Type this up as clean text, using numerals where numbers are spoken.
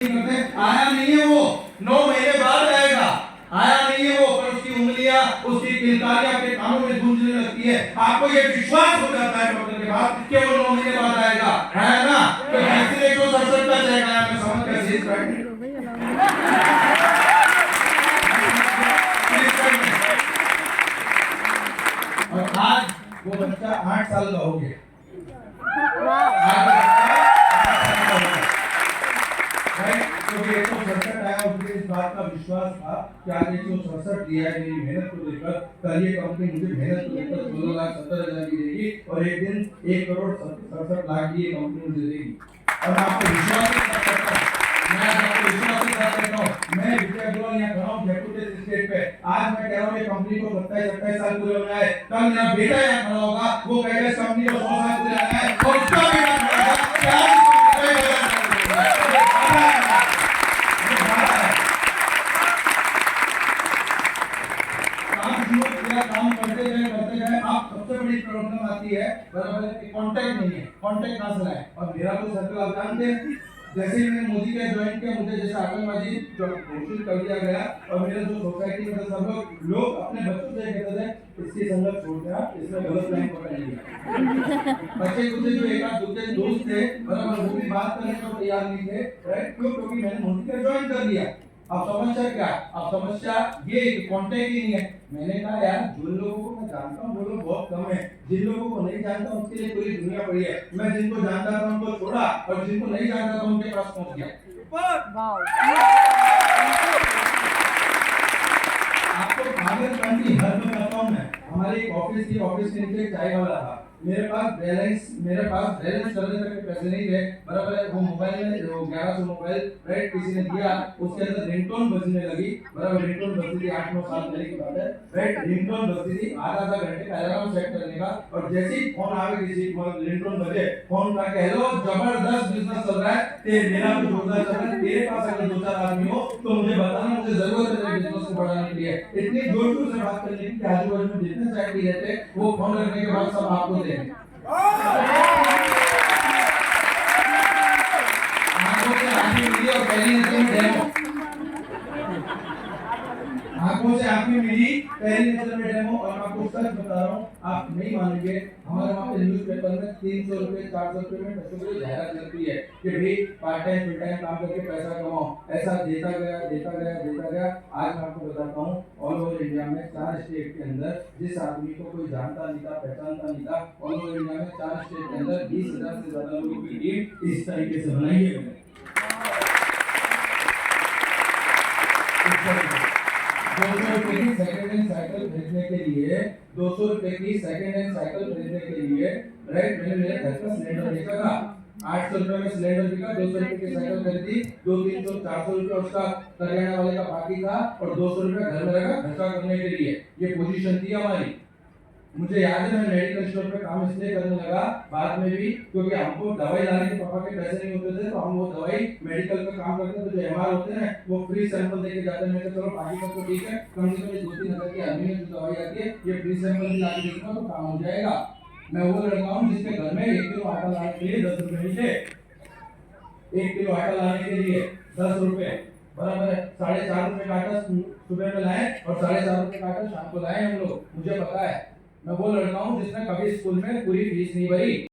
आया नहीं है वो, 9 महीने बाद आएगा। आया नहीं है वो, पर उसकी उंगलियां, उसकी किलकारियां आपके कानों में गूंजने लगती है। आपको ये विश्वास हो जाता है डॉक्टर के बाद कि वो 9 महीने बाद आएगा, है ना? तो वैक्सीन 167 का चेक आया, मैं समझ गया सीज कर। और आज वो बच्चा 8 साल का हो गया। क्योंकि 167 आया, मुझे इस बात का विश्वास था कि आज 167 दिया है, मेरी मेहनत को देखकर कल ये कंपनी मुझे मेहनत को देखकर 16,70,000 की देगी और एक दिन 1,67,00,000 की ये कंपनी मुझे देगी। और मैं आपको विश्वास के साथ कहता हूं, मैं आपको विश्वास के साथ कहता हूं, मैं विजय अग्रवाल यहाँ खड़ा हूं जयपुर स्टेट पे। आज मैं कह रहा हूं ये कंपनी को 27-28 साल पूरे होने आए, कल मेरा बेटा यहाँ खड़ा होगा, वो कहेगा इस कंपनी को 100 साल पूरे होने आए और उसका बेटा खड़ा होगा। काम करते गए आप सबसे बड़ी प्रॉब्लम आती है बराबर है कि कांटेक्ट नहीं है, कांटेक्ट कहां से लाए? और मेरा तो सर्कल आप जानते हैं, जैसे ही मैंने मोदी का ज्वाइन किया, मुझे जैसे आतंकवादी घोषित कर दिया गया और मेरे जो सोसाइटी में सब लोग अपने बच्चों से कहते थे इसकी संगत छोड़ दिया, इसमें गलत लाइन पकड़ लिया। बच्चे कुछ जो एक आध दूसरे दोस्त थे बराबर, वो भी बात करने को तैयार नहीं थे, राइट? क्यों? क्योंकि मैंने मोदी का ज्वाइन कर लिया। अब समस्या क्या? अब समस्या ये कांटेक्ट ही नहीं है। मैंने कहा यार, जिन लोगों को मैं जानता हूँ वो लोग बहुत कम है, जिन लोगों को नहीं जानता उसके लिए पूरी दुनिया पड़ी है। मैं जिनको जानता था उनको छोड़ा और जिनको नहीं जानता था उनके पास पहुंच गया। आपको पागलपन की हद बताता हूँ मैं। हमारी ऑफिस के नीचे चाय वाला था, मेरे पास बैलेंस करने तक के पैसे नहीं थे बराबर है। वो मोबाइल में 1100 मोबाइल, राइट, किसी ने दिया, उसके अंदर रिंगटोन बजने लगी बराबर। रिंगटोन बजती थी 8-9 साल पहले की बात है, राइट? रिंगटोन बजती थी, आधा घंटे का अलार्म सेट करने का, और जैसे ही फोन आवे किसी रिंगटोन बजे, फोन उठा के हेलो जबरदस्त बिजनेस चल रहा है, तेरे मेरा भी जोरदार चल रहा है, तेरे पास अगर 2-4 आदमी हो तो मुझे बताना, मुझे जरूरत है तेरे बिजनेस को बढ़ाने के लिए। इतनी जोर से बात करने की आजू बाजू में जितने चाय पी रहे थे वो फोन रखने के बाद सब आपको देंगे। आंखों से आंखें मिली पहली नजर में डेमो, और आपको सच बता रहा हूँ, आप नहीं मानेंगे, हमारे वहाँ पे न्यूज़पेपर में 300 रुपए 400 रुपए में बच्चों को जाहिरात लगती है कि भाई पार्ट टाइम फुल टाइम काम करके पैसा कमाओ। ऐसा देता गया। आज मैं आपको बताता हूँ, ऑल ओवर इंडिया में 4 स्टेट के अंदर जिस आदमी को कोई जानता नहीं था, पहचानता नहीं था, ऑल ओवर इंडिया में 4 स्टेट के अंदर 20,000 से ज्यादा लोगों की टीम इस तरीके से बनाई है। 200 रुपए की सेकंड हैंड साइकिल खरीदने के लिए, 200 रुपए की सेकंड हैंड साइकिल खरीदने के लिए, राइट, मैंने मेरे घर का सिलेंडर देखा था, 800 रुपए में सिलेंडर बिका, 200 रुपए की साइकिल खरीदी, 200-300-400 रुपए उसका करियाना वाले का बाकी था और 200 रुपए घर में रखा खर्चा करने के लिए। ये पोजीशन थी हमारी। मुझे याद है मैं मेडिकल स्टोर पे काम इसलिए करने लगा बाद में भी, क्योंकि हमको दवाई लाने के पापा के पैसे नहीं होते थे, तो हम वो दवाई मेडिकल का काम करते थे, जो एमआर होते हैं वो फ्री सैंपल देके जाते हैं। मैं कहता चलो बाकी सब तो ठीक है, कम से कम 2-3 हजार की आदमी में जो दवाई आती है ये फ्री सैंपल भी लाके देखूंगा तो काम हो जाएगा। मैं वो लड़का हूँ जिसके घर में 1 किलो आटा लाने के लिए 10 रुपए मिले। 1 किलो आटा लाने के लिए 10 रुपए बराबर है। 4.5 रुपए का आटा सुबह में लाए और 4.5 रुपए का आटा शाम को लाए हम लोग। मुझे पता है, मैं वो लड़का हूँ जिसने कभी स्कूल में पूरी फीस नहीं भरी।